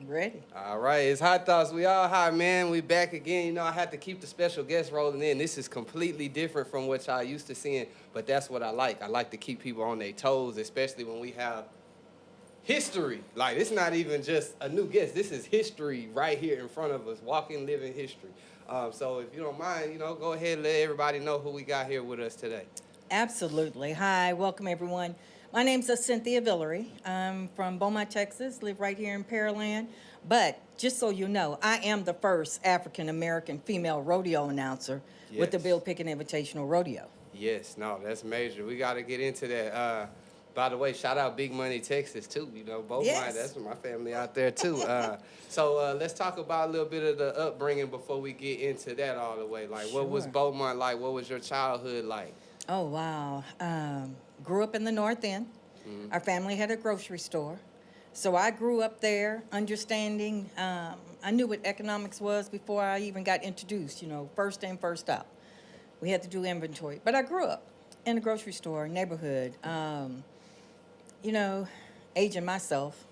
Ready? All right, it's Hot Thoughts. We all high, man. We back again. You know, I had to keep the special guests rolling in. This is completely different from what y'all used to seeing, but that's what I like. I like to keep people on their toes, especially when we have history. Like, it's not even just a new guest. This is history right here in front of us, walking, living history. So if you don't mind, go ahead and let everybody know who we got here with us today. Absolutely. Hi, welcome everyone. My name's Acynthia Villery. I'm from Beaumont, Texas, live right here in Pearland. But just so you know, I am the first African American female rodeo announcer with the Bill Yes. Pickett Invitational Rodeo. Yes, no, that's major. We got to get into that. By the way, shout out Big Money, Texas, too. Both mine. Yes. That's my family out there, too. So let's talk about a little bit of the upbringing before we get into that all the way. Like, what was Sure. Beaumont like? What was your childhood like? Oh, wow. Grew up in the North End. Mm-hmm. Our family had a grocery store. So I grew up there understanding, I knew what economics was before I even got introduced, first in, first out. We had to do inventory. But I grew up in a grocery store, neighborhood, you know, aging myself,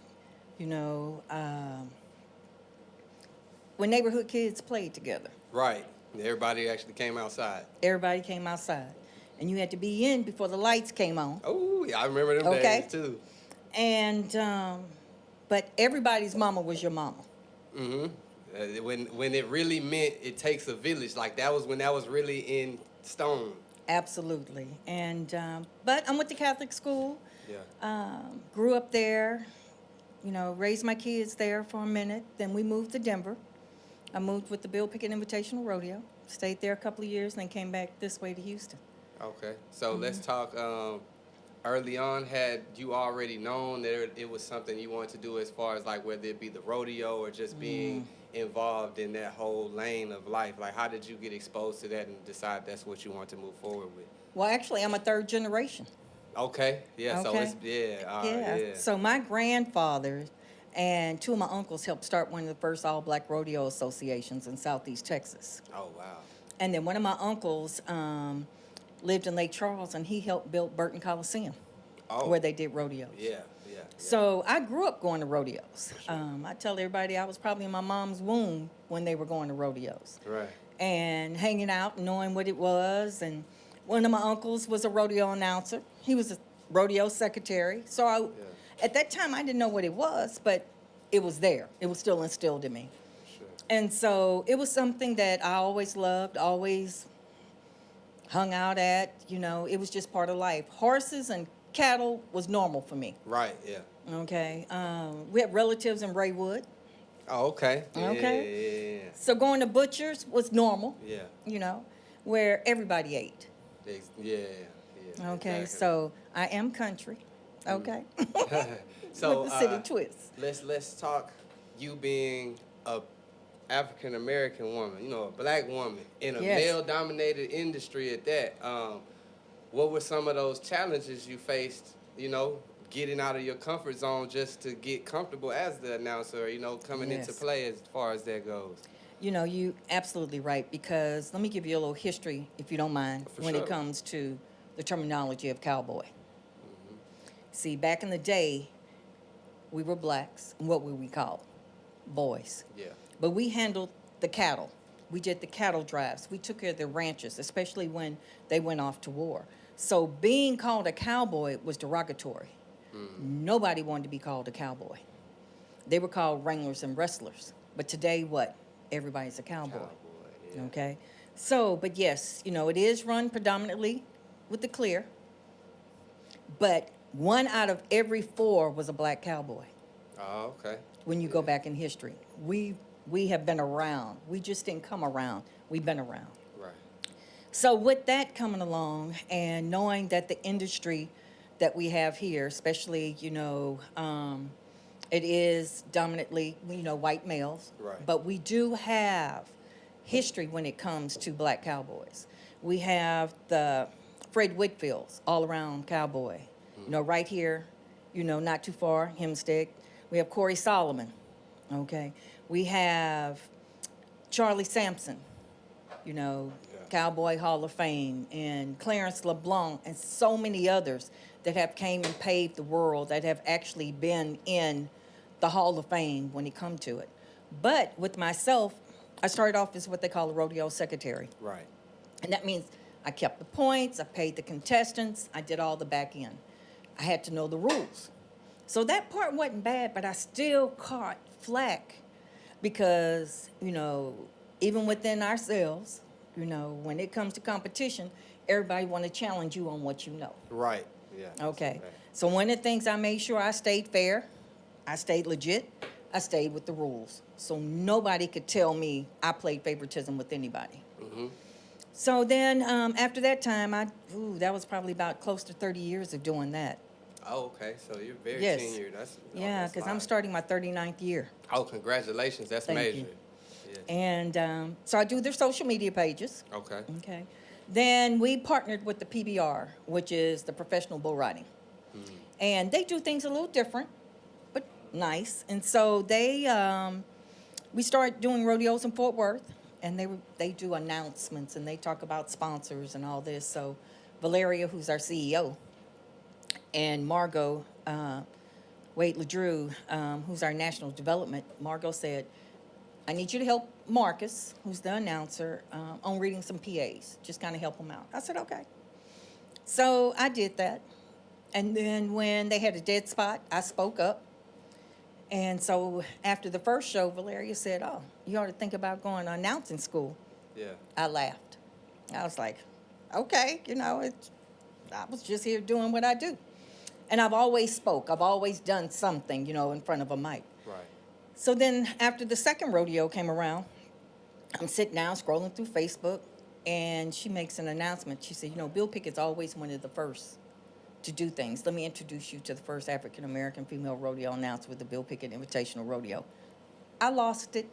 you know, when neighborhood kids played together. Right. Everybody actually came outside. Everybody came outside. And you had to be in before the lights came on. Oh, yeah, I remember them Okay. days, too. And, but everybody's mama was your mama. Mm-hmm. When it really meant it takes a village, like that was when that was really in stone. Absolutely. And, but I went to Catholic school, Yeah. grew up there, raised my kids there for a minute. Then we moved to Denver. I moved with the Bill Pickett Invitational Rodeo, stayed there a couple of years, and then came back this way to Houston. Okay. So let's talk. Early on, had you already known that it was something you wanted to do as far as like whether it be the rodeo or just being involved in that whole lane of life? Like, how did you get exposed to that and decide that's what you want to move forward with? Well, actually, I'm a third generation. Okay. Yeah. So Okay. it's yeah. Yeah. Yeah. So my grandfather and two of my uncles helped start one of the first all-black rodeo associations in Southeast Texas. Oh wow. And then one of my uncles lived in Lake Charles, and he helped build Burton Coliseum, Oh. where they did rodeos. Yeah. Yeah. So I grew up going to rodeos. Sure. I tell everybody I was probably in my mom's womb when they were going to rodeos Right. and hanging out, knowing what it was. And one of my uncles was a rodeo announcer. He was a rodeo secretary. So at that time, I didn't know what it was, but it was there. It was still instilled in me. Sure. And so it was something that I always loved, always hung out at. It was just part of life. Horses and cattle was normal for me. Right. Yeah. Okay. We have relatives in Raywood. Oh. Okay. Okay. Yeah. So going to butchers was normal, Yeah. where everybody ate. Yeah. Yeah. Okay. Exactly. So I am country. Okay. So With the city twist. let's talk. You being a African American woman, a black woman in a Yes. male dominated industry at that. What were some of those challenges you faced? Getting out of your comfort zone just to get comfortable as the announcer. Coming into Yes. play as far as that goes. You absolutely right, because let me give you a little history, if you don't mind, For when sure. it comes to the terminology of cowboy. Mm-hmm. See, back in the day, we were blacks, and what were we called? Boys. Yeah. But we handled the cattle. We did the cattle drives. We took care of the ranches, especially when they went off to war. So being called a cowboy was derogatory. Nobody wanted to be called a cowboy. They were called wranglers and wrestlers. But today, what? Everybody's a cowboy. Cowboy. Yeah. Okay? So, but yes, it is run predominantly with the clear. But 1 out of every 4 was a black cowboy Oh, okay. when you go back in history. We have been around. We just didn't come around. We've been around. Right. So with that coming along and knowing that the industry that we have here, especially, it is dominantly, white males. Right. But we do have history when it comes to black cowboys. We have the Fred Whitfields all around cowboy. Right here, not too far, Hempstead. We have Corey Solomon, okay? We have Charlie Sampson, Cowboy Hall of Fame, and Clarence LeBlanc, and so many others that have came and paved the world, that have actually been in the Hall of Fame when it come to it. But with myself, I started off as what they call a rodeo secretary. Right. And that means I kept the points, I paid the contestants, I did all the back end. I had to know the rules. So that part wasn't bad, but I still caught flack because, even within ourselves, when it comes to competition, everybody want to challenge you on what you know. Right. Yeah. Okay. So one of the things I made sure I stayed fair, I stayed legit, I stayed with the rules. So nobody could tell me I played favoritism with anybody. Mm-hmm. So then after that time, that was probably about close to 30 years of doing that. Oh, okay. So you're very Yes. tenured. Yeah, because I'm starting my 39th year. Oh, congratulations. That's Thank major. you. Yes. And so I do their social media pages. Okay. Okay. Then we partnered with the PBR, which is the Professional Bull Riding. And they do things a little different, but nice. And so we started doing rodeos in Fort Worth, and they do announcements, and they talk about sponsors and all this. So Valeria, who's our CEO, and Margot Wade LeDrew, who's our national development, Margot said, I need you to help Marcus, who's the announcer, on reading some PAs. Just kind of help him out. I said, okay. So I did that. And then when they had a dead spot, I spoke up. And so after the first show, Valeria said, oh, you ought to think about going to announcing school. Yeah. I laughed. I was like, okay, I was just here doing what I do. And I've always spoke. I've always done something, in front of a mic. Right. So then after the second rodeo came around, I'm sitting down scrolling through Facebook, and she makes an announcement. She said, Bill Pickett's always one of the first to do things. Let me introduce you to the first African-American female rodeo announced with the Bill Pickett Invitational Rodeo. I lost it.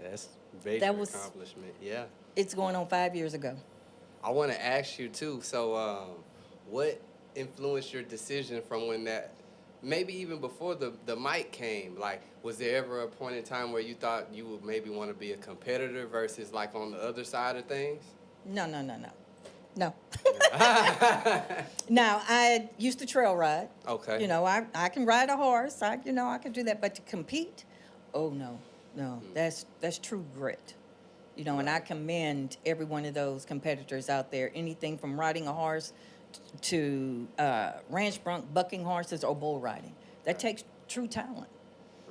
That's a major accomplishment. Yeah. It's going on 5 years ago. I want to ask you, too, so what influenced your decision from when that, maybe even before the mic came? Like, was there ever a point in time where you thought you would maybe want to be a competitor versus, like, on the other side of things? No. Now, I used to trail ride. Okay. I can ride a horse. I can do that. But to compete, oh, no. That's true grit. And I commend every one of those competitors out there. Anything from riding a horse to ranch bronc, bucking horses, or bull riding. That takes true talent.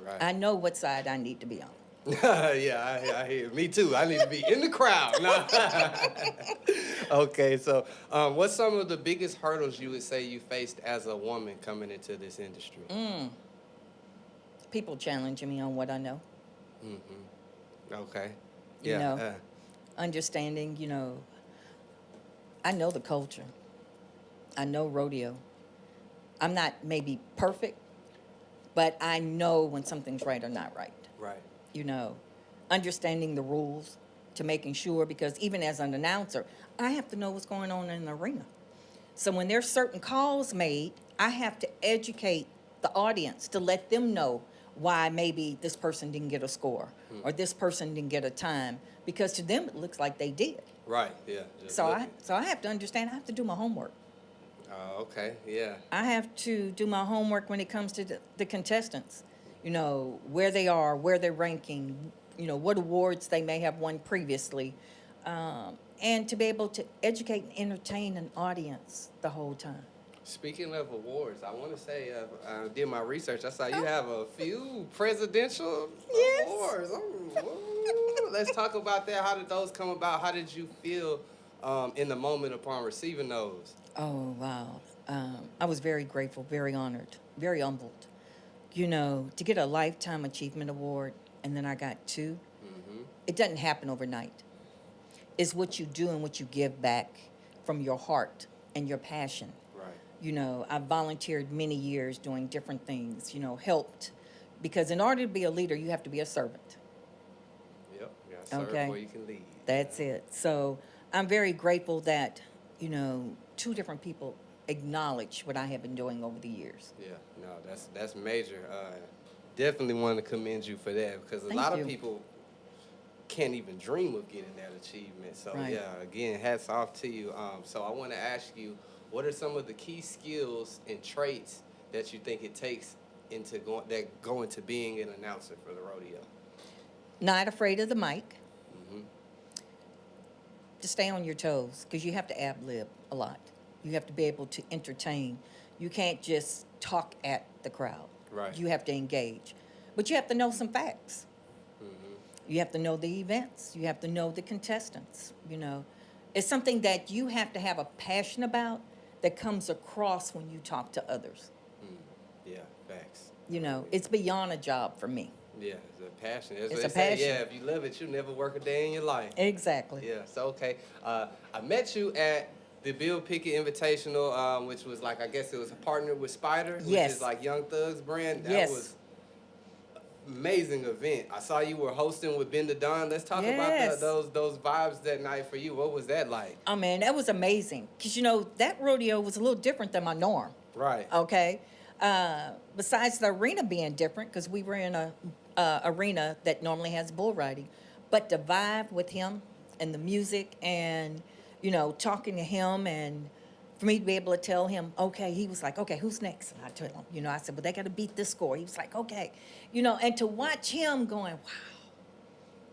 Right. I know what side I need to be on. Yeah, I hear. Me too. I need to be in the crowd. No. Okay, so what's some of the biggest hurdles you would say you faced as a woman coming into this industry? People challenging me on what I know. Mm-hmm. Okay. You know, understanding, I know the culture. I know rodeo. I'm not maybe perfect, but I know when something's right or not right. Right. Understanding the rules to making sure, because even as an announcer, I have to know what's going on in the arena. So when there's certain calls made, I have to educate the audience to let them know why maybe this person didn't get a score or this person didn't get a time, because to them it looks like they did. Right, yeah. So I have to understand, I have to do my homework. Okay, yeah. I have to do my homework when it comes to the contestants. Where they are, where they're ranking, what awards they may have won previously, and to be able to educate and entertain an audience the whole time. Speaking of awards, I want to say I did my research. I saw you have a few presidential awards. Let's talk about that. How did those come about? How did you feel in the moment upon receiving those? Oh, wow. I was very grateful, very honored, very humbled. To get a Lifetime Achievement Award, and then I got 2, it doesn't happen overnight. It's what you do and what you give back from your heart and your passion. Right. I volunteered many years doing different things, helped. Because in order to be a leader, you have to be a servant. Yep. You got to serve before you can lead. That's it. So I'm very grateful that, 2 different people acknowledge what I have been doing over the years. Yeah, no, that's major. Definitely want to commend you for that, because a lot of people can't even dream of getting that achievement. So yeah, again, hats off to you. So I want to ask you, what are some of the key skills and traits that you think it takes go into being an announcer for the rodeo? Not afraid of the mic. Hmm. To stay on your toes, because you have to ad-lib a lot. You have to be able to entertain. You can't just talk at the crowd. Right. You have to engage. But you have to know some facts. Hmm. You have to know the events. You have to know the contestants. It's something that you have to have a passion about that comes across when you talk to others. Yeah, facts. It's beyond a job for me. Yeah, it's a passion. That's It's what a they say. passion. Yeah, if you love it, you'll never work a day in your life. Exactly. Yeah, so okay. I met you at the Bill Pickett Invitational, which was like, I guess it was partnered with Spider, which Yes. is like Young Thug's brand. That Yes. was amazing event. I saw you were hosting with Ben the Don. Let's talk Yes. about those vibes that night for you. What was that like? Oh, man, that was amazing. Because, that rodeo was a little different than my norm. Right. Okay. Besides the arena being different, because we were in a arena that normally has bull riding, but the vibe with him and the music and talking to him, and for me to be able to tell him, okay, he was like, okay, who's next? And I told him, I said, well, they got to beat this score. He was like, okay, and to watch him going,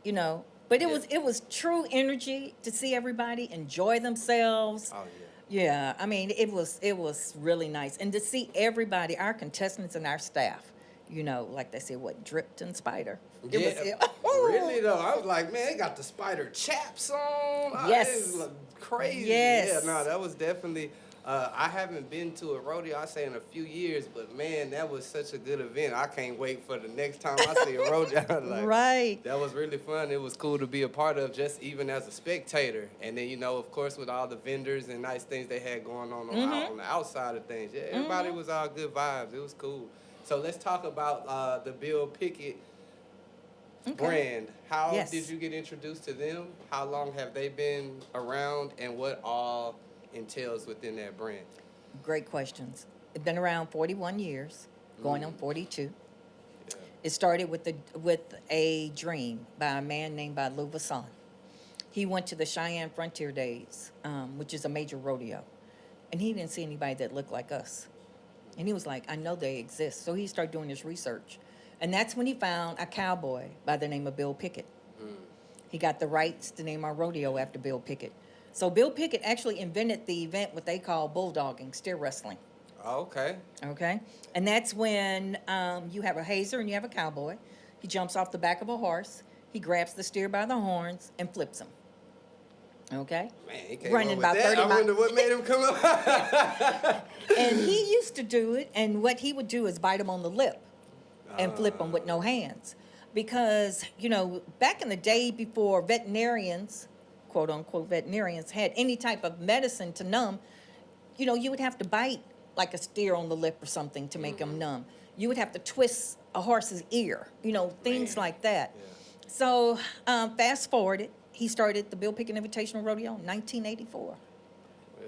wow, but it was true energy to see everybody enjoy themselves. Oh yeah. Yeah, I mean, it was really nice. And to see everybody, our contestants and our staff, like they said, what, dripped in Spider. Really though, I was like, man, they got the Spider chaps on. Yes. It was crazy. Yes. Yeah, no, that was definitely. I haven't been to a rodeo, I say, in a few years, but man, that was such a good event. I can't wait for the next time I see a rodeo. Like, Right. that was really fun. It was cool to be a part of, just even as a spectator. And then, of course, with all the vendors and nice things they had going on on the outside of things. Yeah, everybody was all good vibes. It was cool. So let's talk about the Bill Pickett brand. How Yes. did you get introduced to them? How long have they been around, and what all entails within that brand? Great questions. It's been around 41 years, going on 42. Yeah. It started with a dream by a man named by Lou Vasson. He went to the Cheyenne Frontier Days, which is a major rodeo, and he didn't see anybody that looked like us. And he was like, I know they exist. So he started doing his research. And that's when he found a cowboy by the name of Bill Pickett. He got the rights to name our rodeo after Bill Pickett. So Bill Pickett actually invented the event, what they call bulldogging, steer wrestling. Oh, okay. Okay? And that's when you have a hazer and you have a cowboy. He jumps off the back of a horse. He grabs the steer by the horns and flips him. Okay? Man, he came Running up with about that. 30 I wonder what made him come up. And he used to do it, and what he would do is bite him on the lip and flip him with no hands. Because, back in the day before veterinarians, quote unquote veterinarians, had any type of medicine to numb, you would have to bite like a steer on the lip or something to make him numb. You would have to twist a horse's ear, things Man. like that. Yeah. So fast forwarded, he started the Bill Pickett Invitational Rodeo in 1984. Yeah.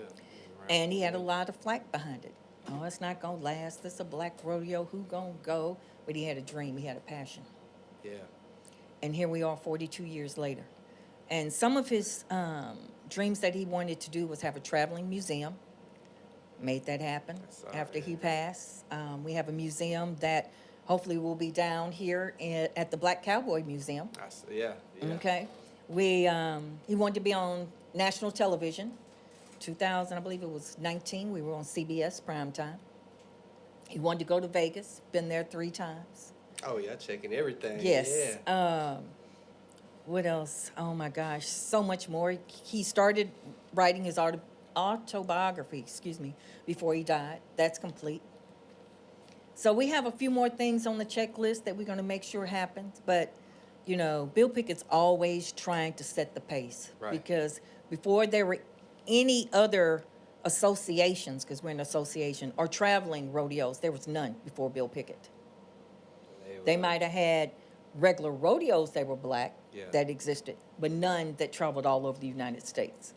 And he had a lot of flack behind it. Oh, it's not going to last. This is a black rodeo. Who going to go? But he had a dream. He had a passion. Yeah. And here we are 42 years later. And some of his dreams that he wanted to do was have a traveling museum. Made that happen after he passed. We have a museum that hopefully will be down here at the Black Cowboy Museum. Yeah. Okay. He wanted to be on national television. 2000, I believe it was 19, we were on CBS primetime. He wanted to go to Vegas, been there 3 times. Oh, yeah, checking everything. Yes. Yeah. What else? Oh my gosh, so much more. He started writing his autobiography, before he died. That's complete. So we have a few more things on the checklist that we're going to make sure happens. But, Bill Pickett's always trying to set the pace. Right. Because before there were any other associations, because we're an association, or traveling rodeos, there was none before Bill Pickett. They might have had regular rodeos that were black that existed, but none that traveled all over the United States.